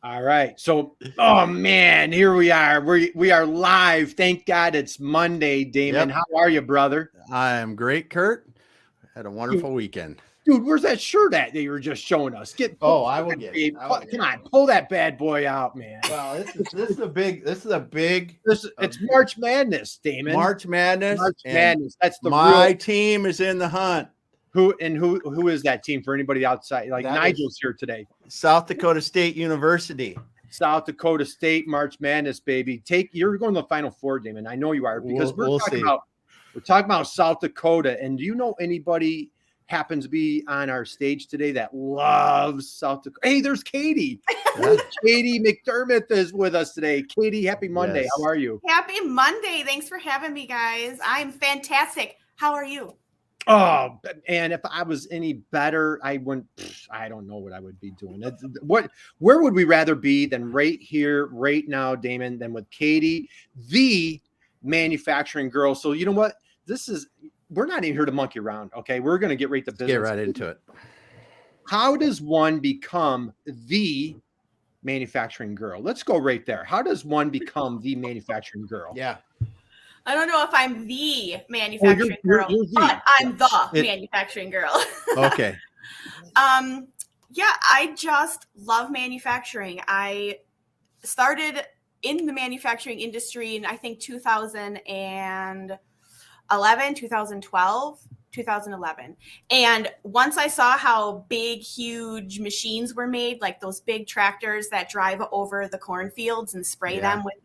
All right. So, oh man, here we are. We are live. Thank God it's Monday, Damon. Yep. How are you, brother? I am great, Kurt. Had a Dude, wonderful weekend. dude, where's that shirt at that you were just showing us? I will get it. Come on, pull that bad boy out, man. Well, this is a big It's March Madness, Damon. March Madness. March And Madness. That's the my real team is in the hunt. who is that team for anybody outside? Like That Nigel's here today. South Dakota State University. South Dakota State March Madness, baby. You're going to the Final Four, Damon. I know you are because we're talking about South Dakota. And do you know anybody happens to be on our stage today that loves South Dakota? Hey, there's Katie. Katie McDermith is with us today. Katie, happy Monday. Yes. How are you? Happy Monday. Thanks for having me, guys. I'm fantastic. How are you? Oh, and if I was any better, I don't know what I would be doing. Where would we rather be than right here, right now, Damon, than with Katie, the manufacturing girl. So you know what? We're not even here to monkey around. Okay. We're going to get right to business. Get right into it. How does one become the manufacturing girl? Let's go right there. How does one become the manufacturing girl? Yeah. I don't know if I'm the manufacturing girl, but I'm the manufacturing girl. Okay. Yeah, I just love manufacturing. I started in the manufacturing industry in, I think, 2011. And once I saw how big, huge machines were made, like those big tractors that drive over the cornfields and spray them with.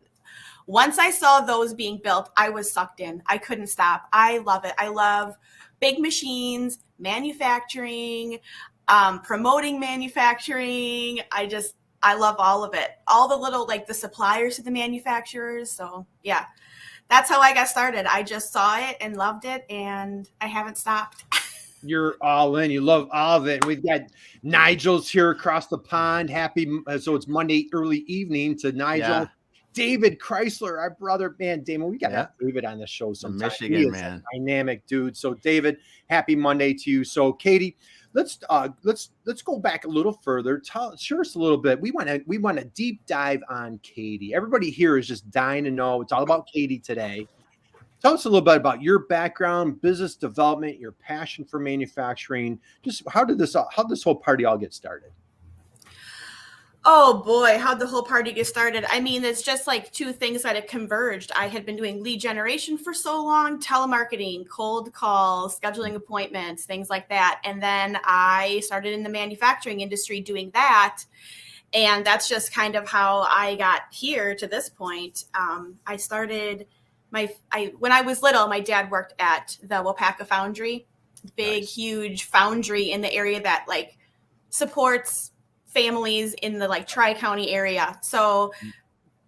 Once I saw those being built, I was sucked in. I couldn't stop. I love it. I love big machines, manufacturing, promoting manufacturing. I love all of it. All the little, like the suppliers to the manufacturers. So yeah, that's how I got started. I just saw it and loved it, and I haven't stopped. You're all in. You love all of it. We've got Nigel's here across the pond. So it's Monday early evening to Nigel. Yeah. David Chrysler, our brother, man, Damon, we got to have David on the show sometime. Michigan, man. Dynamic dude. So David, happy Monday to you. So Katie, let's go back a little further. Share us a little bit. We want to deep dive on Katie. Everybody here is just dying to know. It's all about Katie today. Tell us a little bit about your background, business development, your passion for manufacturing. Just how did this whole party all get started? Oh boy, how'd the whole party get started? I mean, it's just like two things that have converged. I had been doing lead generation for so long, telemarketing, cold calls, scheduling appointments, things like that. And then I started in the manufacturing industry doing that. And that's just kind of how I got here to this point. I started when I was little, my dad worked at the Wapaka Foundry, big, huge foundry in the area that like supports families in the like Tri-County area. So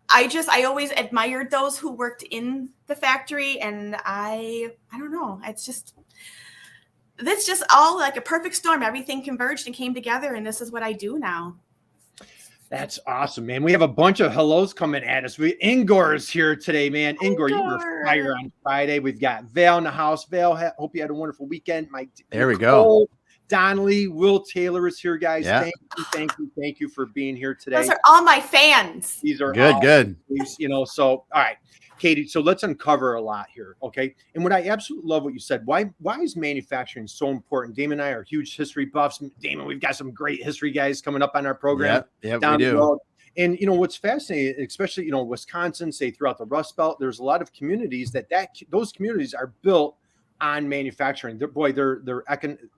I always admired those who worked in the factory. And I don't know, it's just all like a perfect storm. Everything converged and came together. And this is what I do now. That's awesome, man. We have a bunch of hellos coming at us. Ingor's here today, man. Ingor, you were fire on Friday. We've got Val in the house. Val, hope you had a wonderful weekend. There we go. Donnelly, Will Taylor is here, guys. Yeah. Thank you for being here today. Those are all my fans. These are good. So all right, Katie. So let's uncover a lot here, okay? And what I absolutely love what you said. Why is manufacturing so important? Damon and I are huge history buffs. Damon, we've got some great history guys coming up on our program. Yeah, we do. And what's fascinating, especially Wisconsin, say throughout the Rust Belt, there's a lot of communities those communities are built on manufacturing. Their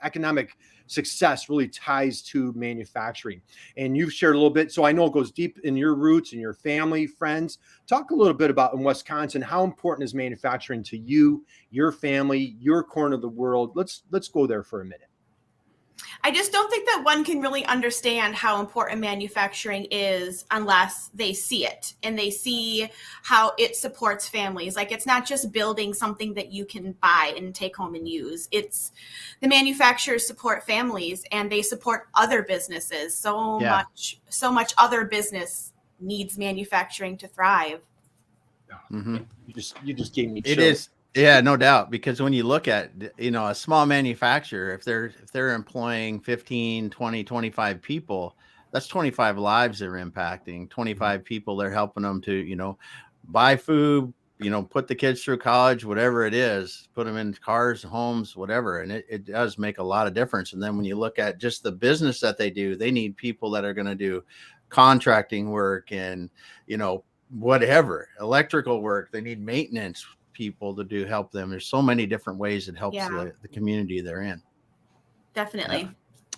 economic success really ties to manufacturing. And you've shared a little bit, so I know it goes deep in your roots and your family, friends. Talk a little bit about in Wisconsin, how important is manufacturing to you, your family, your corner of the world? Let's go there for a minute. I just don't think that one can really understand how important manufacturing is unless they see it and they see how it supports families. Like, it's not just building something that you can buy and take home and use. It's the manufacturers support families and they support other businesses. So much other business needs manufacturing to thrive. Mm-hmm. You just gave me chills. It is. Yeah, no doubt. Because when you look at, a small manufacturer, if they're employing 15, 20, 25 people, that's 25 lives they're impacting, 25 people they're helping them to, buy food, put the kids through college, whatever it is, put them in cars, homes, whatever. And it does make a lot of difference. And then when you look at just the business that they do, they need people that are going to do contracting work and, whatever, electrical work. They need maintenance people to help them. There's so many different ways it helps the community they're in. Definitely. Yeah.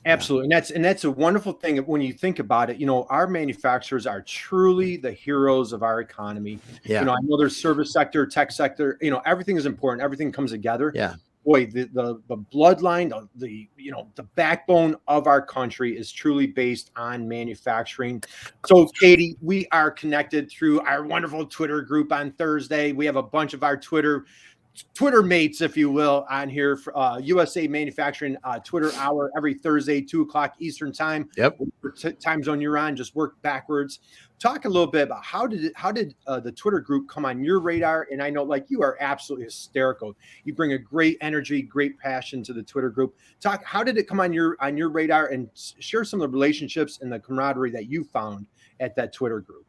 Absolutely. And that's a wonderful thing when you think about it. Our manufacturers are truly the heroes of our economy. Yeah. I know there's service sector, tech sector, everything is important. Everything comes together. Yeah. Boy, the bloodline, the backbone of our country is truly based on manufacturing. So, Katie, we are connected through our wonderful Twitter group on Thursday. We have a bunch of our Twitter mates, if you will, on here for USA Manufacturing Twitter hour every Thursday, 2:00 Eastern time. Yep. Time zone you're on, just work backwards. Talk a little bit about how did the Twitter group come on your radar? And I know, like, you are absolutely hysterical. You bring a great energy, great passion to the Twitter group. How did it come on your radar, and share some of the relationships and the camaraderie that you found at that Twitter group?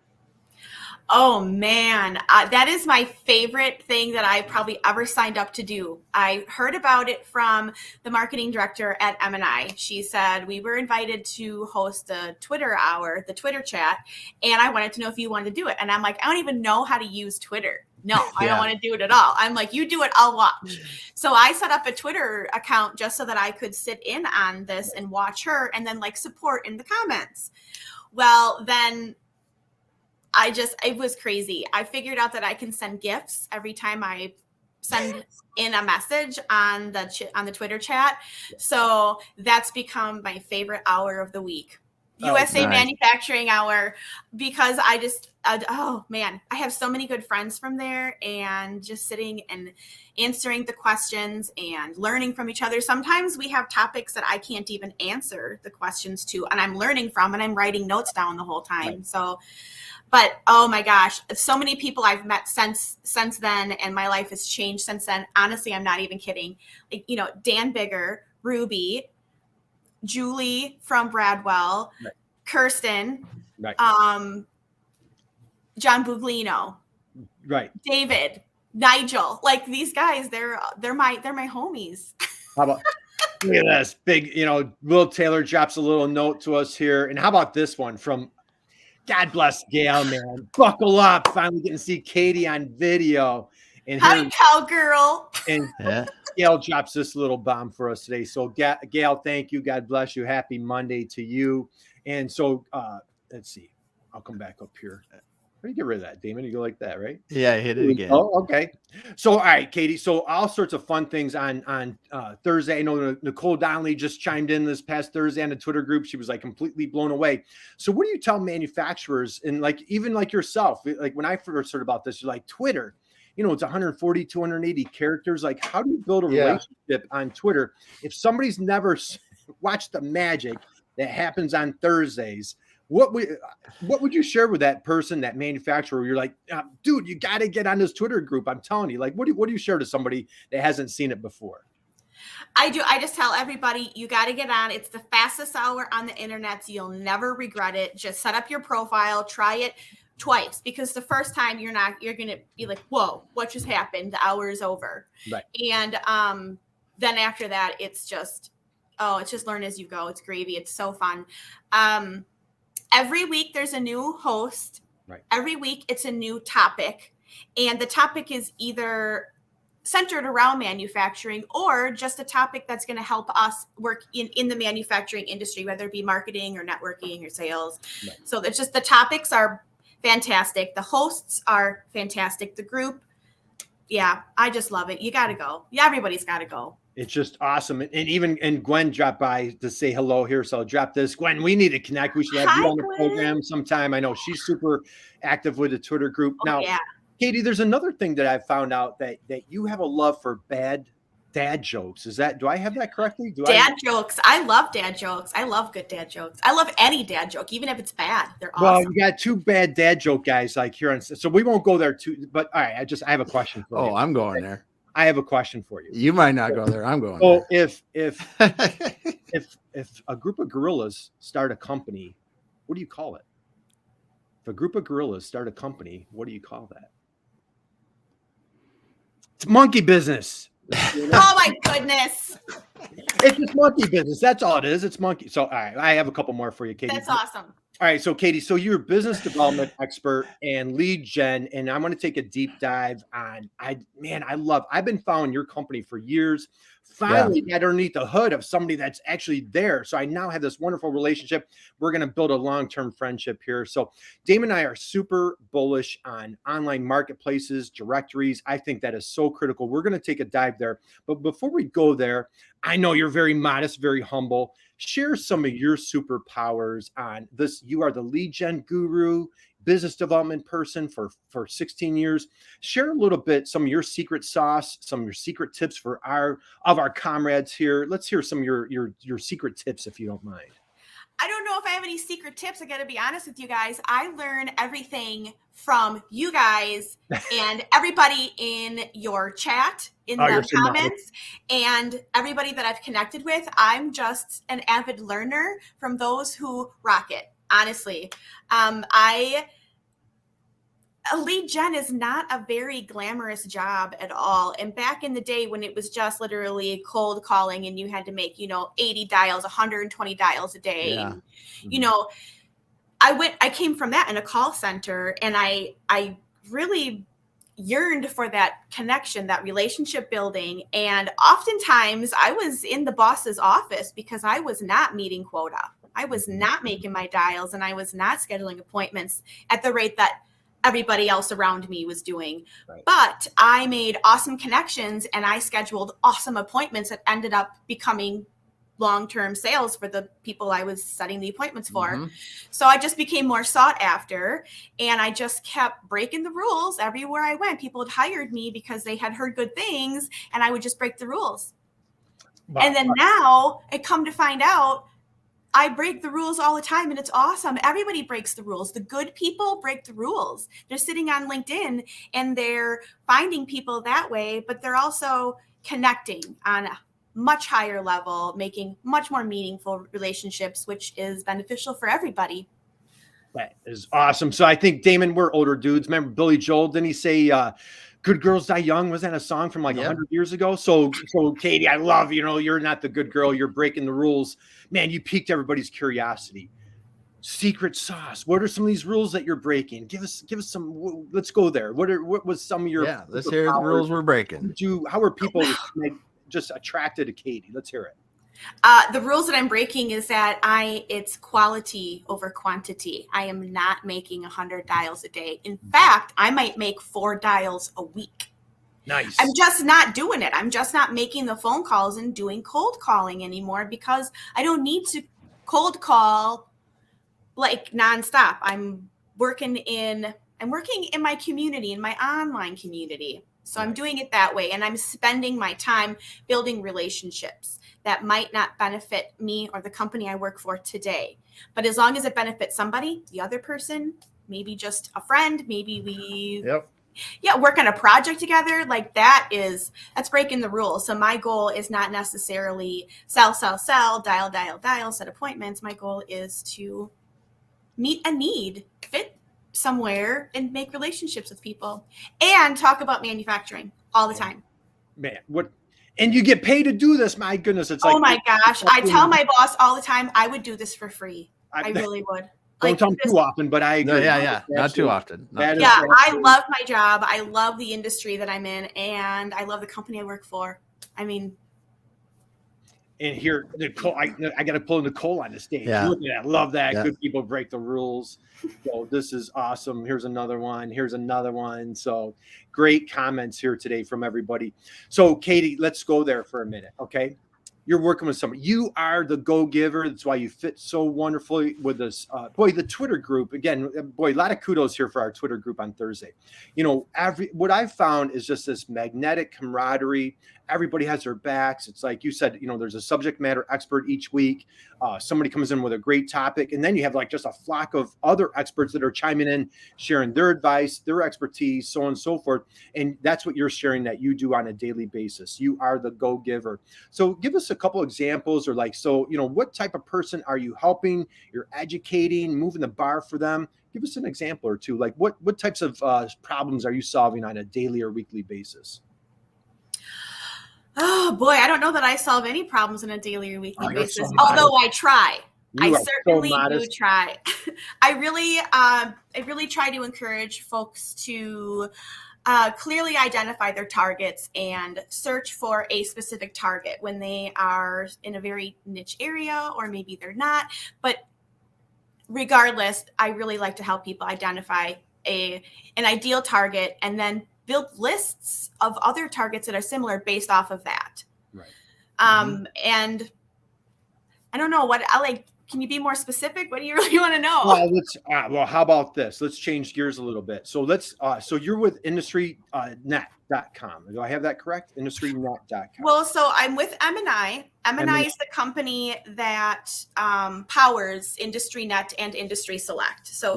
Oh man, that is my favorite thing that I probably ever signed up to do. I heard about it from the marketing director at M&I. She said we were invited to host a Twitter hour, the Twitter chat, and I wanted to know if you wanted to do it. And I'm like, I don't even know how to use Twitter. No, I don't want to do it at all. I'm like, you do it, I'll watch. So I set up a Twitter account just so that I could sit in on this and watch her and then support in the comments. Well, then it was crazy. I figured out that I can send gifts every time I send in a message on the Twitter chat. So that's become my favorite hour of the week. USA Manufacturing Hour, because oh man, I have so many good friends from there, and just sitting and answering the questions and learning from each other. Sometimes we have topics that I can't even answer the questions to, and I'm learning from, and I'm writing notes down the whole time. Right. So, but oh my gosh, so many people I've met since then, and my life has changed since then. Honestly, I'm not even kidding. Dan Bigger, Ruby, Julie from Bradwell, right. Kirsten, right. John Buglino, right. David, Nigel, these guys, they're my homies. How about look at this big, Will Taylor drops a little note to us here. And how about this one from God bless Gail, man. Buckle up. Finally getting to see Katie on video. And howdy, cowgirl. And Gail drops this little bomb for us today. So Gail, thank you. God bless you. Happy Monday to you. And so let's see. I'll come back up here. How do you get rid of that, Damon? You go like that, right? Yeah, hit it again. Oh, okay. So, all right, Katie. So all sorts of fun things on Thursday. I know Nicole Donnelly just chimed in this past Thursday on the Twitter group. She was completely blown away. So what do you tell manufacturers, and even yourself, when I first heard about this, you're like, Twitter, it's 140, 280 characters. How do you build a relationship on Twitter if somebody's never watched the magic that happens on Thursdays? What would you share with that person, that manufacturer? You're like, dude, you got to get on this Twitter group. I'm telling you, what do you share to somebody that hasn't seen it before? I do. I just tell everybody, you got to get on. It's the fastest hour on the internet. So you'll never regret it. Just set up your profile, try it twice, because the first time you're going to be like, whoa, what just happened? The hour is over. Right. And then after that, it's just learn as you go. It's gravy. It's so fun. Every week there's a new host. Right. Every week it's a new topic, and the topic is either centered around manufacturing or just a topic that's going to help us work in the manufacturing industry, whether it be marketing or networking or sales. Right. So it's just, the topics are fantastic. The hosts are fantastic. The group, I just love it. You got to go. Yeah, everybody's got to go. It's just awesome. And Gwen dropped by to say hello here. So I'll drop this. Gwen, we need to connect. We should have you on the program sometime. I know she's super active with the Twitter group. Now, Katie, there's another thing that I found out that you have a love for bad dad jokes. Do I have that correctly? Jokes. I love dad jokes. I love good dad jokes. I love any dad joke, even if it's bad. They're awesome. Well, you got two bad dad joke guys here on, so we won't go there too, but all right, I have a question for you. Oh, I'm going there. I have a question for you. You might not go there. I'm going there. If a group of gorillas start a company, What do you call it? If a group of gorillas start a company, what do you call that? It's monkey business. Oh my goodness. It's just monkey business. That's all it is. It's monkey. So all right, I have a couple more for you, Katie. That's awesome. All right, so Katie, so you're a business development expert and lead gen, and I want to take a deep dive on. I've been following your company for years. Finally, underneath the hood of somebody that's actually there. So I now have this wonderful relationship. We're going to build a long-term friendship here. So Damon and I are super bullish on online marketplaces, directories. I think that is so critical. We're going to take a dive there. But before we go there, I know you're very modest, very humble. Share some of your superpowers on this. You are the lead gen guru, business development person for 16 years. Share a little bit, some of your secret sauce, some of your secret tips for our comrades here. Let's hear some of your secret tips, if you don't mind. I don't know if I have any secret tips. I got to be honest with you guys. I learn everything from you guys and everybody in your chat, in the comments, and everybody that I've connected with. I'm just an avid learner from those who rock it. Honestly, a lead gen is not a very glamorous job at all. And back in the day when it was just literally cold calling and you had to make, 80 dials, 120 dials a day. Yeah. And, I came from that in a call center, and I really yearned for that connection, that relationship building. And oftentimes I was in the boss's office because I was not meeting quota. I was not making my dials, and I was not scheduling appointments at the rate that everybody else around me was doing. Right. But I made awesome connections, and I scheduled awesome appointments that ended up becoming long-term sales for the people I was setting the appointments for. Mm-hmm. So I just became more sought after, and I just kept breaking the rules everywhere I went. People had hired me because they had heard good things, and I would just break the rules. Wow. And then now I come to find out I break the rules all the time, and it's awesome. Everybody breaks the rules. The good people break the rules. They're sitting on LinkedIn and they're finding people that way, but they're also connecting on a much higher level, making much more meaningful relationships, which is beneficial for everybody. That is awesome. So I think, Damon, we're older dudes. Remember Billy Joel? Didn't he say, good girls die young? Was that a song from 100 years ago? So Katie, I love, you're not the good girl. You're breaking the rules. Man, you piqued everybody's curiosity. Secret sauce. What are some of these rules that you're breaking? Give us some. Let's go there. What was some of your? Yeah, let's hear the rules we're breaking. How are people just attracted to Katie? Let's hear it. The rules that I'm breaking is that it's quality over quantity. I am not making 100 dials a day. In fact, I might make 4 dials a week. Nice. I'm just not doing it. I'm just not making the phone calls and doing cold calling anymore because I don't need to cold call like nonstop. I'm working in my community, in my online community. So I'm doing it that way, and I'm spending my time building relationships that might not benefit me or the company I work for today. But as long as it benefits somebody, the other person, maybe just a friend, maybe we work on a project together, like that's breaking the rules. So my goal is not necessarily sell, dial, set appointments. My goal is to meet a need, fit somewhere, and make relationships with people and talk about manufacturing all the time. Man, what? And you get paid to do this. My goodness. It's like, oh my gosh. I tell my boss all the time, I would do this for free. I really would. Don't tell them too often, but I agree. No, yeah. Not too often. I love my job. I love the industry that I'm in, and I love the company I work for. I mean, and here, Nicole, I got to pull Nicole on the stage. Yeah. Look at that. Love that. Yeah. Good people break the rules. So this is awesome. Here's another one. So great comments here today from everybody. So Katie, let's go there for a minute. Okay. You're working with somebody. You are the go-giver. That's why you fit so wonderfully with this. The Twitter group, again, a lot of kudos here for our Twitter group on Thursday. What I've found is just this magnetic camaraderie. everybody has their backs. It's like you said, there's a subject matter expert each week. Somebody comes in with a great topic, and then you have like just a flock of other experts that are chiming in, sharing their advice, their expertise, so on and so forth. And that's what you're sharing that you do on a daily basis. You are the go-giver. So give us a couple examples, or like, so, what type of person are you helping? You're educating, moving the bar for them. Give us an example or two. Like what types of problems are you solving on a daily or weekly basis? Oh boy, I don't know that I solve any problems on a daily or weekly basis, so although I try. You I are certainly so do modest. try. I really try to encourage folks to clearly identify their targets and search for a specific target when they are in a very niche area, or maybe they're not. But regardless, I really like to help people identify an ideal target and then build lists of other targets that are similar based off of that. Right. And I don't know what I like. Can you be more specific? What do you really want to know? Well, how about this? Let's change gears a little bit. So so you're with IndustryNet.com. Do I have that correct? IndustryNet.com. Well, so I'm with M&I. M&I is the company that powers IndustryNet and IndustrySelect. So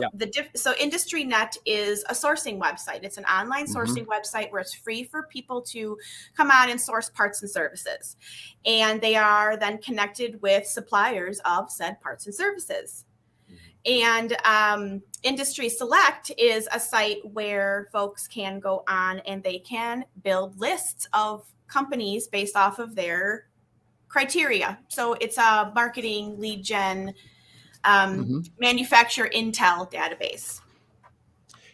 so IndustryNet is a sourcing website. It's an online sourcing website where it's free for people to come on and source parts and services. And they are then connected with suppliers of said parts and services. And IndustrySelect is a site where folks can go on and they can build lists of companies based off of their criteria. So it's a marketing, lead gen, manufacturer intel database.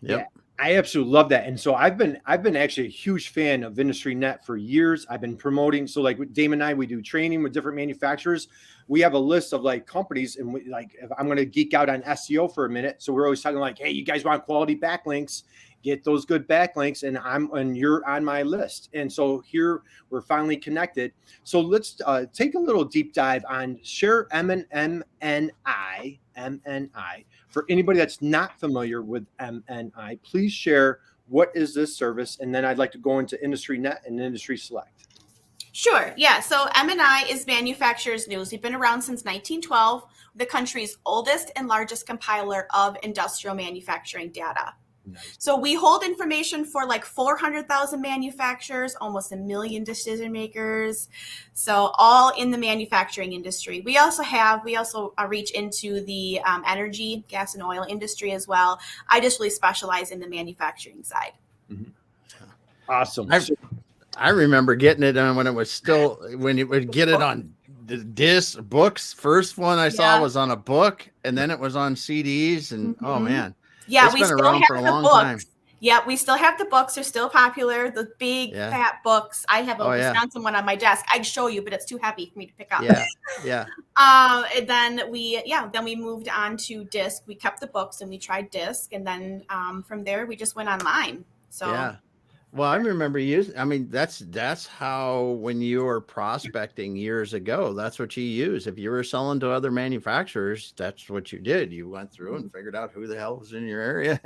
Yep. Yeah, I absolutely love that. And so I've been actually a huge fan of IndustryNet for years. I've been promoting. So like with Damon and I, we do training with different manufacturers. We have a list of like companies, and if I'm going to geek out on SEO for a minute. So we're always talking like, hey, you guys want quality backlinks? Get those good backlinks, and you're on my list. And so here we're finally connected. So let's take a little deep dive on share MNI. For anybody that's not familiar with MNI, please share what is this service, and then I'd like to go into IndustryNet and IndustrySelect. Sure. Yeah. So M&I is Manufacturers News. We've been around since 1912, the country's oldest and largest compiler of industrial manufacturing data. Nice. So we hold information for like 400,000 manufacturers, almost 1 million decision makers. So all in the manufacturing industry. We also reach into the energy, gas and oil industry as well. I just really specialize in the manufacturing side. Mm-hmm. Awesome. I remember getting it when it was still, when you would get it on the disc books. First one I saw was on a book, and then it was on CDs, and oh man. Yeah, it's been around for a long time. Yeah, we still have the books. They're still popular. The big fat books. I have a Wisconsin one on my desk. I'd show you, but it's too heavy for me to pick up. Yeah. And then we moved on to disc. We kept the books and we tried disc, and then from there we just went online. So yeah. Well, I remember that's how, when you were prospecting years ago, that's what you use. If you were selling to other manufacturers, that's what you did. You went through and figured out who the hell was in your area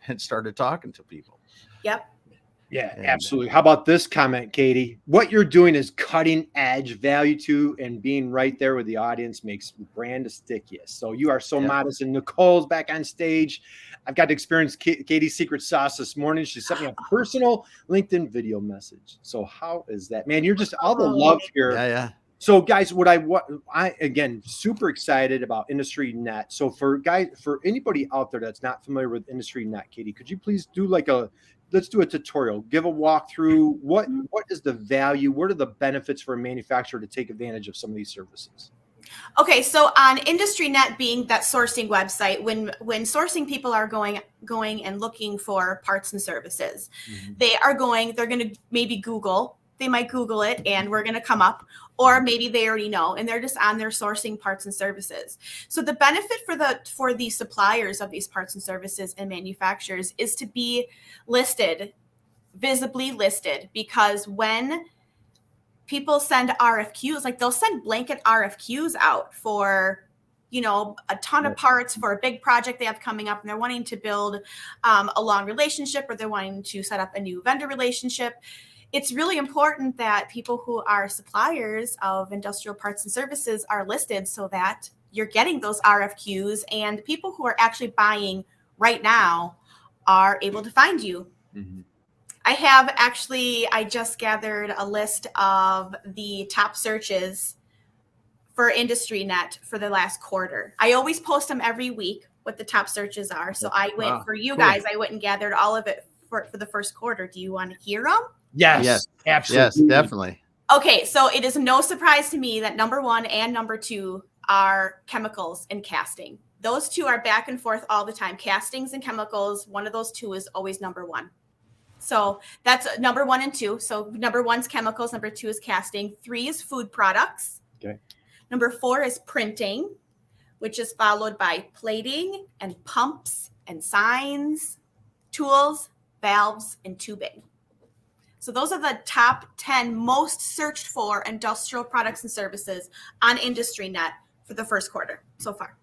and started talking to people. Yep. Yeah, absolutely. How about this comment, Katie? What you're doing is cutting edge value to, and being right there with the audience makes brand the stickiest. So you are so modest. And Nicole's back on stage. I've got to experience Katie's secret sauce this morning. She sent me a personal LinkedIn video message. So how is that, man? You're just all the love here. Yeah. So guys, what I again, super excited about IndustryNet. So for anybody out there that's not familiar with IndustryNet, Katie, could you please do let's do a tutorial, give a walkthrough. What is the value? What are the benefits for a manufacturer to take advantage of some of these services? Okay, so on IndustryNet being that sourcing website, when sourcing people are going and looking for parts and services, they're going to maybe Google. They might Google it and we're going to come up, or maybe they already know and they're just on their sourcing parts and services. So the benefit for the suppliers of these parts and services and manufacturers is to be listed, visibly listed, because when people send RFQs, like they'll send blanket RFQs out for, a ton of parts for a big project they have coming up, and they're wanting to build a long relationship, or they're wanting to set up a new vendor relationship. it's really important that people who are suppliers of industrial parts and services are listed so that you're getting those RFQs, and people who are actually buying right now are able to find you. Mhm. I just gathered a list of the top searches for IndustryNet for the last quarter. I always post them every week, what the top searches are. So I went for you guys, I went and gathered all of it for the first quarter. Do you want to hear them? Yes, absolutely. Yes, definitely. Okay, so it is no surprise to me that number 1 and number 2 are chemicals and casting. Those two are back and forth all the time. Castings and chemicals, one of those two is always number 1. So that's number 1 and 2. So number 1's chemicals, number 2 is casting. 3 is food products. Okay. Number 4 is printing, which is followed by plating and pumps and signs, tools, valves, and tubing. So those are the top 10 most searched for industrial products and services on IndustryNet for the first quarter so far.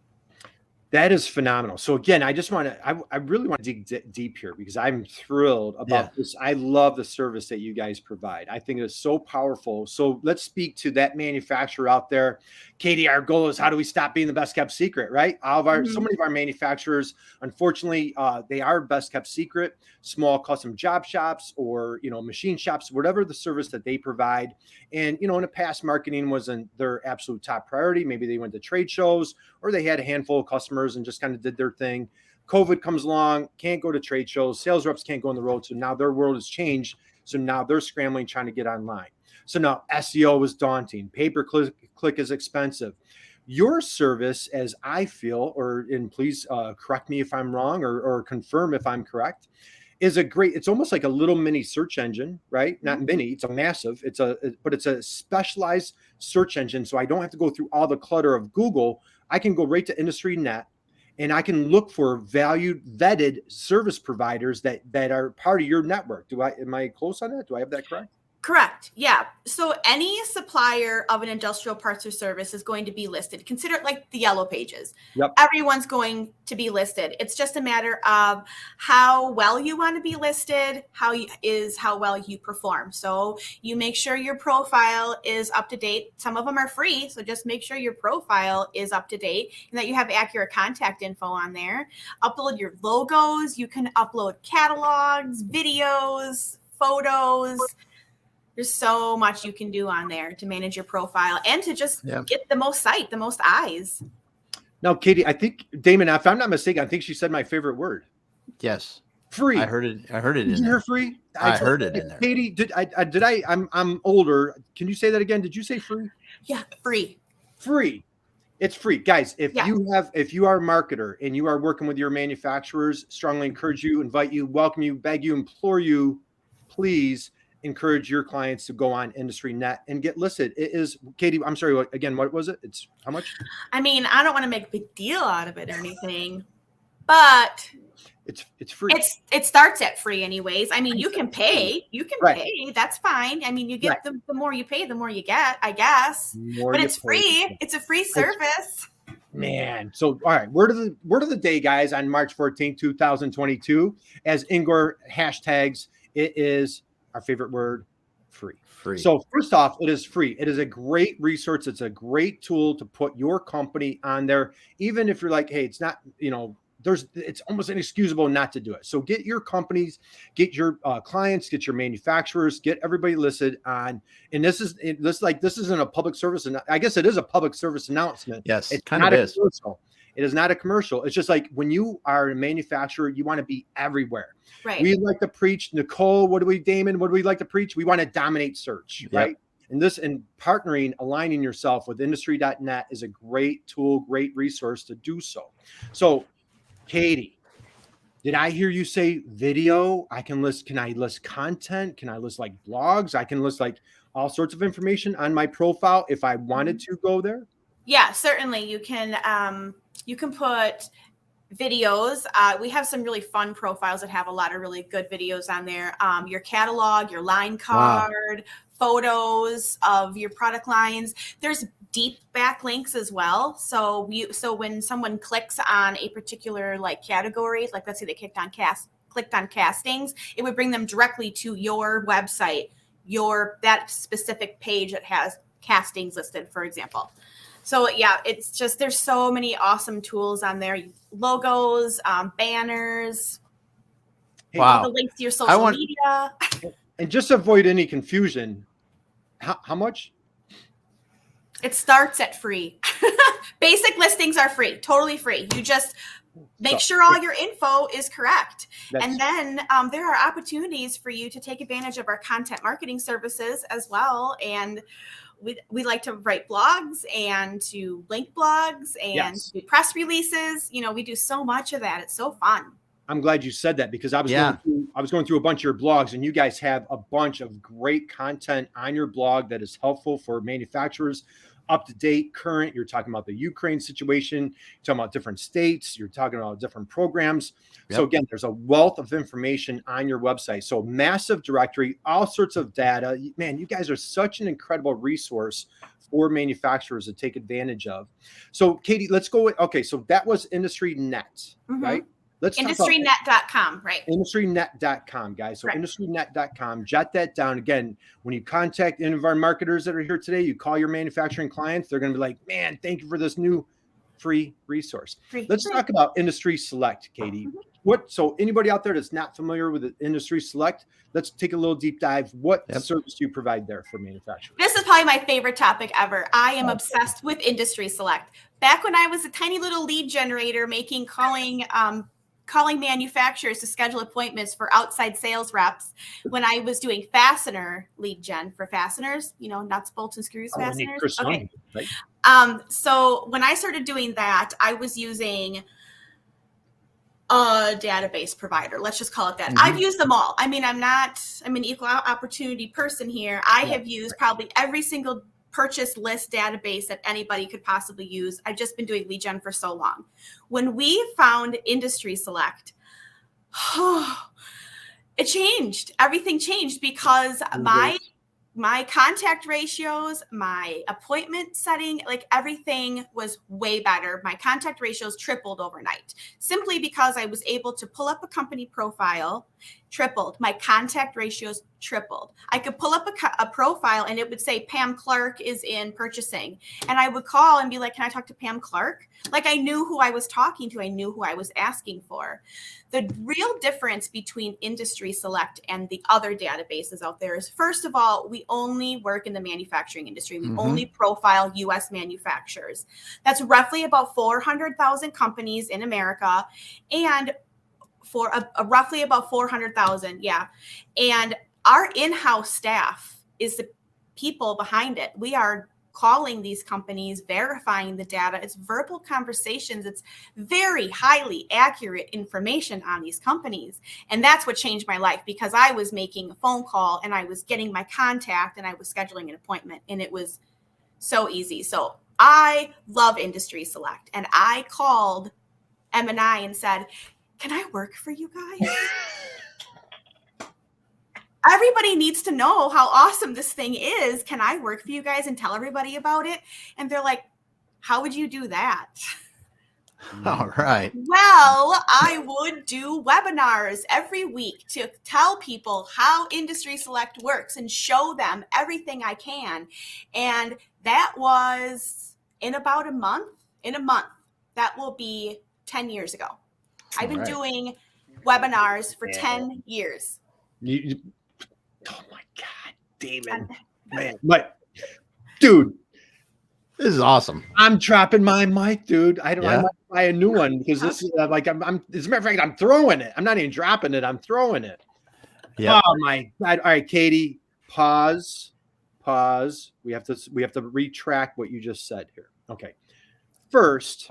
That is phenomenal. So again, I really want to dig deep here because I'm thrilled about this. I love the service that you guys provide. I think it's so powerful. So let's speak to that manufacturer out there. Katie, our goal is how do we stop being the best kept secret, right? So many of our manufacturers, unfortunately, they are best kept secret, small custom job shops or, machine shops, whatever the service that they provide. And, in the past, marketing wasn't their absolute top priority. Maybe they went to trade shows or they had a handful of customers and just kind of did their thing. COVID comes along, can't go to trade shows. Sales reps can't go on the road. So now their world has changed. So now they're scrambling, trying to get online. So now SEO is daunting. Pay-per-click is expensive. Your service, as I feel, and please correct me if I'm wrong or confirm if I'm correct, is it's almost like a little mini search engine, right? Not mini, it's a massive, but it's a specialized search engine. So I don't have to go through all the clutter of Google. I can go right to IndustryNet and I can look for valued, vetted service providers that are part of your network. Am I close on that? Do I have that correct? Correct. Yeah. So any supplier of an industrial parts or service is going to be listed. Consider it like the yellow pages. Yep. Everyone's going to be listed. It's just a matter of how well you want to be listed, how well you perform. So you make sure your profile is up to date. Some of them are free. So just make sure your profile is up to date and that you have accurate contact info on there. Upload your logos. You can upload catalogs, videos, photos. There's so much you can do on there to manage your profile and to just get the most the most eyes. Now, Katie, I think, Damon, if I'm not mistaken, I think she said my favorite word. Yes. Free. I heard it. Did you hear free? I heard it in there. Katie, I'm older. Can you say that again? Did you say free? Yeah, free. Free. It's free. Guys, if you are a marketer and you are working with your manufacturers, strongly encourage you, invite you, welcome you, beg you, implore you, please encourage your clients to go on IndustryNet and get listed. It is, Katie, I'm sorry, what was it? It's how much? I mean, I don't want to make a big deal out of it or anything, but it's free. It starts at free anyways. I mean, you can pay. Pay. That's fine. I mean, you get the more you pay, the more you get, I guess. But it's free. It's a free service. Man. So, all right. Word of the day, guys, on March 14th, 2022, as Ingor hashtags, it is our favorite word, free. So first off, it is free. It is a great resource. It's a great tool to put your company on there. Even if you're like, hey, it's not, it's almost inexcusable not to do it. So get your companies, get your clients, get your manufacturers, get everybody listed on. And this isn't a public service. And I guess it is a public service announcement. Yes, it's kind not of a is. commercial. It is not a commercial. It's just like when you are a manufacturer, you want to be everywhere. Right. We like to preach, Nicole, Damon, what do we like to preach? We want to dominate search, right? And partnering, aligning yourself with industry.net is a great tool, great resource to do so. So, Katie, did I hear you say video? Can I list content? Can I list like blogs? I can list like all sorts of information on my profile if I wanted to go there? Yeah, certainly. You can put videos. We have some really fun profiles that have a lot of really good videos on there. Your catalog, your line card, photos of your product lines. There's deep backlinks as well. So when someone clicks on a particular category, let's say they clicked on castings, it would bring them directly to your website. that specific page that has castings listed, for example. So yeah, it's just, there's so many awesome tools on there. Logos, banners, all the links to your social media. And just to avoid any confusion, how much? It starts at free. Basic listings are free, totally free. You just make sure all your info is correct. And then there are opportunities for you to take advantage of our content marketing services as well. And we like to write blogs and to link blogs and do press releases. You know, we do so much of that. It's so fun. I'm glad you said that, because I was going through a bunch of your blogs, and you guys have a bunch of great content on your blog that is helpful for manufacturers, up to date, current. You're talking about the Ukraine situation, you're talking about different states, you're talking about different programs. So again, there's a wealth of information on your website. So massive directory, all sorts of data. Man, you guys are such an incredible resource for manufacturers to take advantage of. So Katie, let's go with, okay, so that was IndustryNet, right? Let's IndustryNet.com, right? IndustryNet.com, guys. So IndustryNet.com, jot that down. Again, when you contact any of our marketers that are here today, you call your manufacturing clients, they're going to be like, man, thank you for this new free resource. Let's talk about IndustrySelect, Katie. So anybody out there that's not familiar with IndustrySelect, let's take a little deep dive. What service do you provide there for manufacturers? This is probably my favorite topic ever. I am obsessed with IndustrySelect. Back when I was a tiny little lead generator calling manufacturers to schedule appointments for outside sales reps, when I was doing fastener lead gen for fasteners, you know, nuts, bolts, and screws fasteners. Okay. So when I started doing that, I was using a database provider. Let's just call it that. I've used them all. I mean, I'm an equal opportunity person here. I have used probably every single purchase list database that anybody could possibly use. I've just been doing lead gen for so long. When we found IndustrySelect, it changed. Everything changed, because my contact ratios, my appointment setting, like everything was way better. My contact ratios tripled overnight, simply because I was able to pull up a company profile, tripled. My contact ratios tripled. I could pull up a profile and it would say Pam Clark is in purchasing. And I would call and be like, can I talk to Pam Clark? Like, I knew who I was talking to. I knew who I was asking for. The real difference between IndustrySelect and the other databases out there is, first of all, we only work in the manufacturing industry. We only profile U.S. manufacturers. That's roughly about 400,000 companies in America, and for roughly about 400,000. Yeah. And our in-house staff is the people behind it. We are calling these companies, verifying the data. It's verbal conversations. It's very highly accurate information on these companies. And that's what changed my life, because I was making a phone call and I was getting my contact and I was scheduling an appointment, and it was so easy. So I love IndustrySelect, and I called M&I and said, can I work for you guys? Everybody needs to know how awesome this thing is. Can I work for you guys and tell everybody about it? And they're like, how would you do that? All right. Well, I would do webinars every week to tell people how IndustrySelect works and show them everything I can. And that was in about a month. In a month, that will be 10 years ago. I've been doing webinars for 10 years. Oh my God, Damon, man, dude, this is awesome. I'm dropping my mic, dude. I might buy a new one, because this is like, I'm as a matter of fact, I'm throwing it. I'm not even dropping it. I'm throwing it. Oh my God. All right, Katie, pause. We have to retract what you just said here. Okay. First,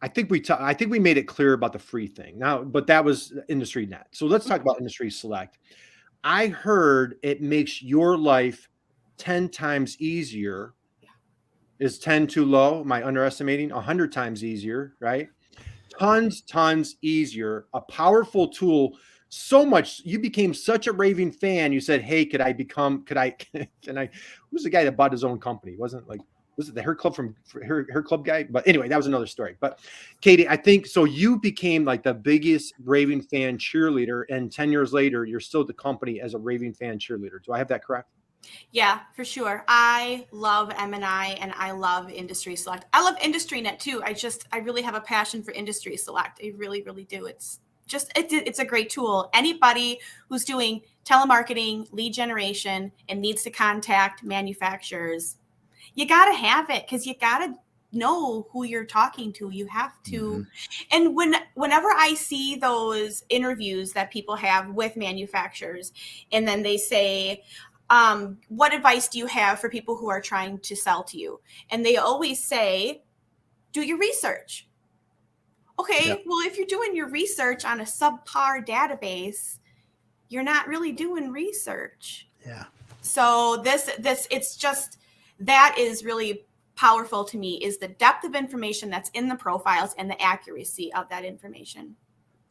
I think we made it clear about the free thing now, but that was IndustryNet. So let's talk about IndustrySelect. I heard it makes your life 10 times easier. Is 10 too low? Am I underestimating? 100 times easier, right? Tons easier. A powerful tool. So much, you became such a raving fan. You said, hey, can I, who's the guy that bought his own company? Wasn't like was it the hair club from hair club guy? But anyway, that was another story. But Katie, I think so. You became like the biggest raving fan cheerleader, and 10 years later, you're still at the company as a raving fan cheerleader. Do I have that correct? Yeah, for sure. I love M&I and I love IndustrySelect. I love IndustryNet too. I really have a passion for IndustrySelect. I really, really do. It's a great tool. Anybody who's doing telemarketing, lead generation, and needs to contact manufacturers, you got to have it because you got to know who you're talking to. You have to. And whenever I see those interviews that people have with manufacturers, and then they say, what advice do you have for people who are trying to sell to you? And they always say, do your research. Okay, well, if you're doing your research on a subpar database, you're not really doing research. Yeah. So it's just, that is really powerful to me, is the depth of information that's in the profiles and the accuracy of that information.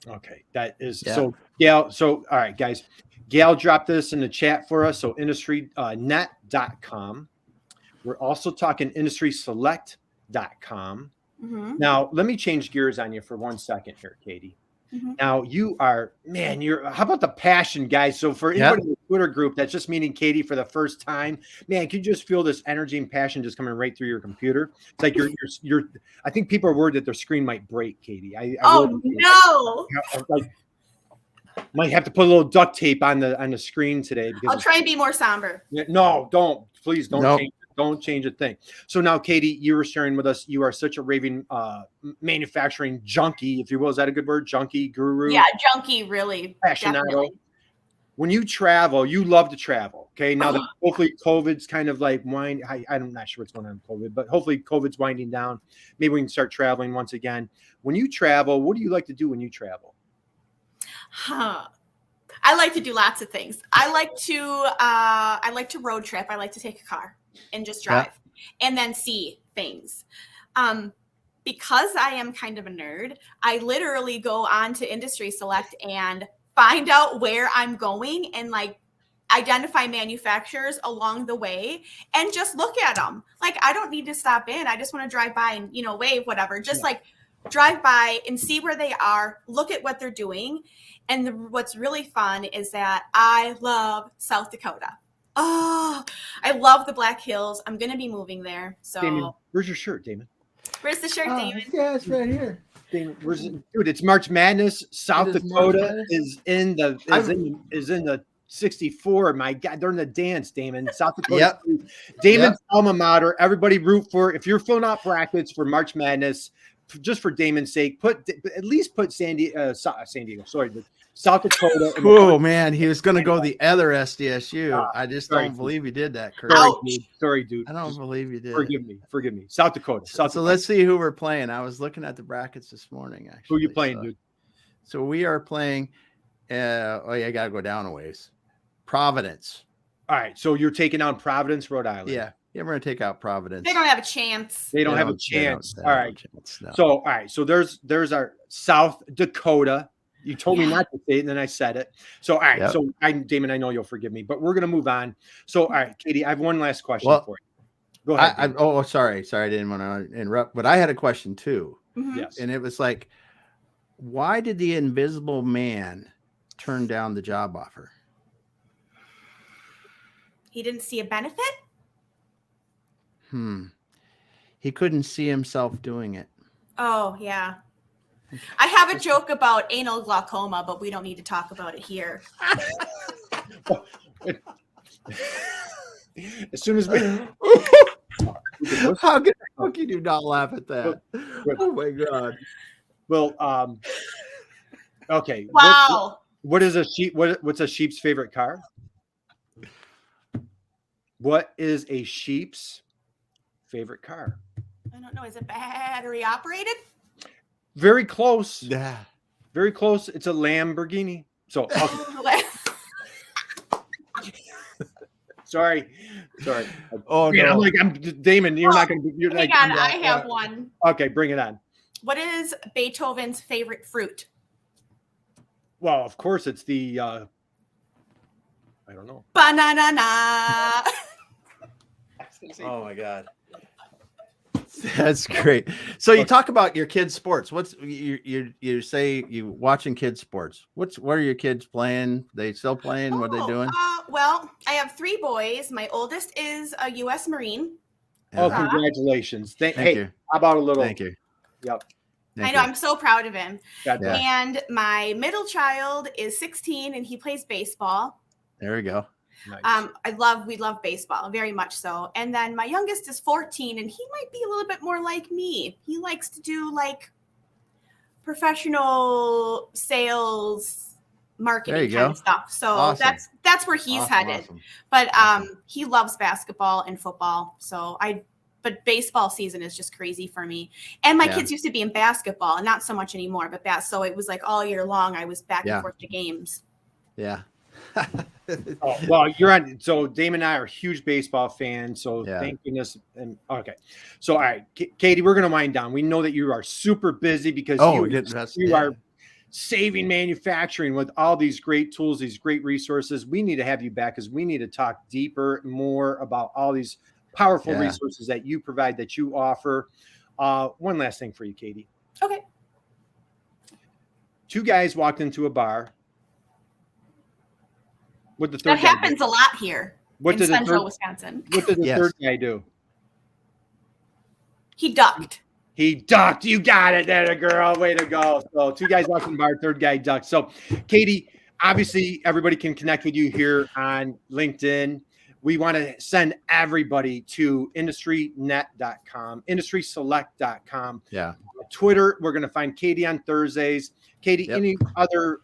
Okay, that is so, Gail. So, all right, guys, Gail dropped this in the chat for us. So, IndustryNet.com. We're also talking IndustrySelect.com. Now, let me change gears on you for 1 second here, Katie. Now, you are, man, how about the passion, guys? So, for anybody in the Twitter group that's just meeting Katie for the first time, man, can you just feel this energy and passion just coming right through your computer? It's like you're I think people are worried that their screen might break, Katie. No. Like, might have to put a little duct tape on the screen today. Because I'll try and be more somber. No, please don't change it. Don't change a thing. So now, Katie, you were sharing with us, you are such a raving manufacturing junkie, if you will. Is that a good word? Junkie, guru? Yeah, junkie, really. Passionado. When you travel, you love to travel. Okay. Now that hopefully COVID's kind of like I'm not sure what's going on with COVID, but hopefully COVID's winding down. Maybe we can start traveling once again. When you travel, what do you like to do when you travel? I like to do lots of things. I like to road trip. I like to take a car and just drive and then see things. Because I am kind of a nerd, I literally go on to IndustrySelect and find out where I'm going and like identify manufacturers along the way and just look at them. Like, I don't need to stop in. I just want to drive by and, wave, whatever. Just like drive by and see where they are, look at what they're doing. And what's really fun is that I love South Dakota. Oh, I love the Black Hills. I'm going to be moving there. So, Damon, where's your shirt, Damon? Where's the shirt, Damon? Yeah, it's right here. Damon, where's it? Dude, it's March Madness. South Dakota is in the 64. My God, they're in the dance, Damon. South Dakota. Damon's alma mater. Everybody root for. If you're filling out brackets for March Madness, just for Damon's sake, at least put San Diego. Sorry, South Dakota. Oh man, he was going to go the other SDSU. I just don't believe you did that, Kurt. Sorry, dude. I don't believe you did. Forgive me. South Dakota. So let's see who we're playing. I was looking at the brackets this morning. Actually, who are you playing, dude? So we are playing. I got to go down a ways. Providence. All right, so you're taking on Providence, Rhode Island. Yeah, we're going to take out Providence. They don't have a chance. They don't have a chance. All right. So there's our South Dakota. You told me not to say it, and then I said it. So, all right. So, Damon, I know you'll forgive me, but we're going to move on. So, all right, Katie, I have one last question for you. Go ahead. Sorry. I didn't want to interrupt, but I had a question too. Yes. And it was like, why did the Invisible Man turn down the job offer? He didn't see a benefit? He couldn't see himself doing it. Oh, yeah. I have a joke about anal glaucoma, but we don't need to talk about it here. As soon as we... How can you do not laugh at that? Oh, my God. Well, okay. Wow. What is a sheep? What's a sheep's favorite car? What is a sheep's favorite car? I don't know. Is it battery operated? Very close. Yeah. Very close. It's a Lamborghini. So, okay. Sorry. Oh, man, no. I'm Damon. You're not going to be. Hang on. I have one. Okay, bring it on. What is Beethoven's favorite fruit? Well, of course, it's the, I don't know. Banana. Oh, my God. That's great. So you talk about your kids' sports. What's you say you watching kids' sports? What are your kids playing? They still playing? What are they doing? Well, I have 3 boys. My oldest is a U.S. Marine. Oh, congratulations. Thank hey, you. How about a little? Thank you. Yep. I know. I'm so proud of him. God bless. And my middle child is 16 and he plays baseball. There we go. Nice. We love baseball very much so. And then my youngest is 14 and he might be a little bit more like me. He likes to do like professional sales, marketing kind of stuff. So awesome. that's where he's headed. Awesome. But he loves basketball and football. But baseball season is just crazy for me. And my kids used to be in basketball, and not so much anymore. But so it was like all year long, I was back and forth to games. Yeah. Well, you're on. So Damon and I are huge baseball fans. So thank goodness. And okay. So all right, Katie, we're gonna wind down. We know that you are super busy because you are saving manufacturing with all these great tools, these great resources. We need to have you back because we need to talk deeper, more about all these powerful resources that you provide, that you offer. One last thing for you, Katie. Okay. 2 guys walked into a bar. What the third that happens a lot here in central Wisconsin. What did the third guy do? He ducked. You got it there, girl. Way to go. So 2 guys walked in the bar, third guy ducked. So Katie, obviously everybody can connect with you here on LinkedIn. We want to send everybody to IndustryNet.com, IndustrySelect.com. Yeah. Twitter, we're going to find Katie on Thursdays. Katie,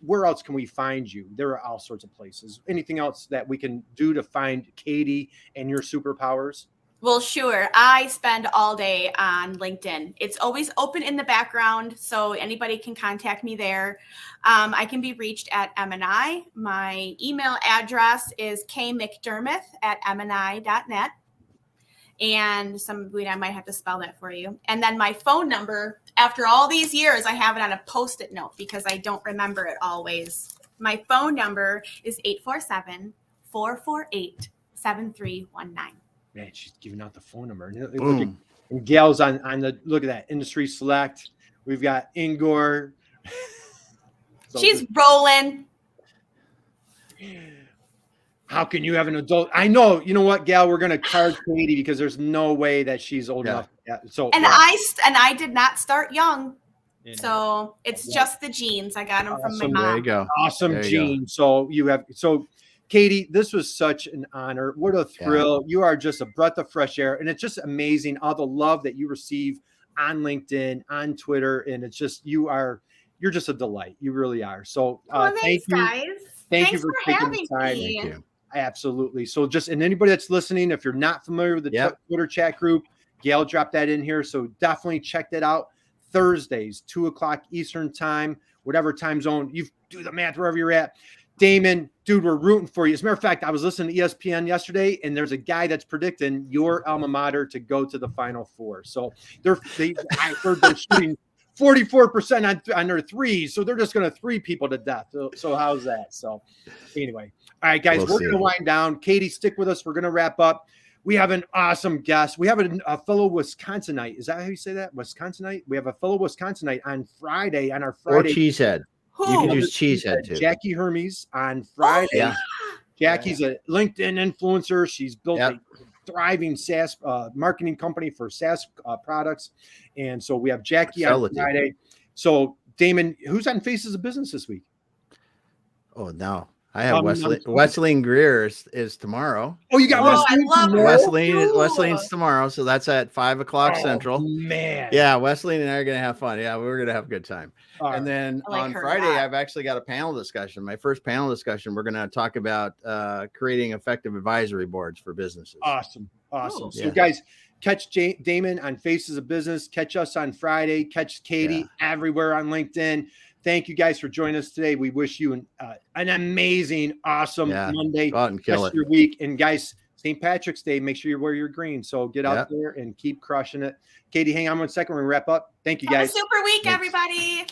where else can we find you? There are all sorts of places. Anything else that we can do to find Katie and your superpowers? Well, sure. I spend all day on LinkedIn. It's always open in the background, so anybody can contact me there. I can be reached at M&I. My email address is kmcdermott@mni.net. And I might have to spell that for you. And then my phone number, after all these years, I have it on a Post-it note because I don't remember it always. My phone number is 847-448-7319. Man, she's giving out the phone number. And Gail's on the look at that IndustrySelect. We've got Ingor. She's rolling. How can you have an adult? I know. You know what, Gal? We're gonna card Katie because there's no way that she's old enough. Yeah. So I did not start young. Yeah. So it's just the genes. I got them from my mom. There you go. Awesome genes. So Katie, this was such an honor. What a thrill. You are just a breath of fresh air. And it's just amazing all the love that you receive on LinkedIn, on Twitter. And it's just, you're just a delight. You really are. So thanks, guys. Thank you for taking the time. Me. Thank you. Absolutely. So and anybody that's listening, if you're not familiar with the Twitter chat group, Gail dropped that in here. So definitely check that out. Thursdays, 2:00 Eastern time, whatever time zone, you do the math wherever you're at. Damon, dude, we're rooting for you. As a matter of fact, I was listening to ESPN yesterday, and there's a guy that's predicting your alma mater to go to the Final Four. So I heard they're shooting 44% on their threes, so they're just going to 3 people to death. So how's that? So anyway, all right, guys, we're going to wind down. Katie, stick with us. We're going to wrap up. We have an awesome guest. We have a fellow Wisconsinite. Is that how you say that? Wisconsinite? We have a fellow Wisconsinite on Friday, on our Friday. Or Cheesehead. You can use Cheesehead too. Jackie Hermes on Friday. Oh, yeah. Jackie's a LinkedIn influencer. She's built a thriving SaaS marketing company for SaaS products. And so we have Jackie on Friday. So Damon, who's on Faces of Business this week? Oh, no. I have Wesley Greer is tomorrow. Oh, you got Wesley's tomorrow, so that's at 5:00 Central. Man, yeah, Wesley and I are gonna have fun. Yeah, we're gonna have a good time. And then on Friday, I've actually got a panel discussion. My first panel discussion. We're gonna talk about creating effective advisory boards for businesses. Awesome. So guys, catch Damon on Faces of Business. Catch us on Friday. Catch Katie everywhere on LinkedIn. Thank you guys for joining us today. We wish you an amazing, awesome Monday. Go out and kill it. Your week. And guys, St. Patrick's Day, make sure you wear your green. So get out there and keep crushing it. Katie, hang on 1 second. We're going to wrap up. Thank you, guys. Have a super week, everybody.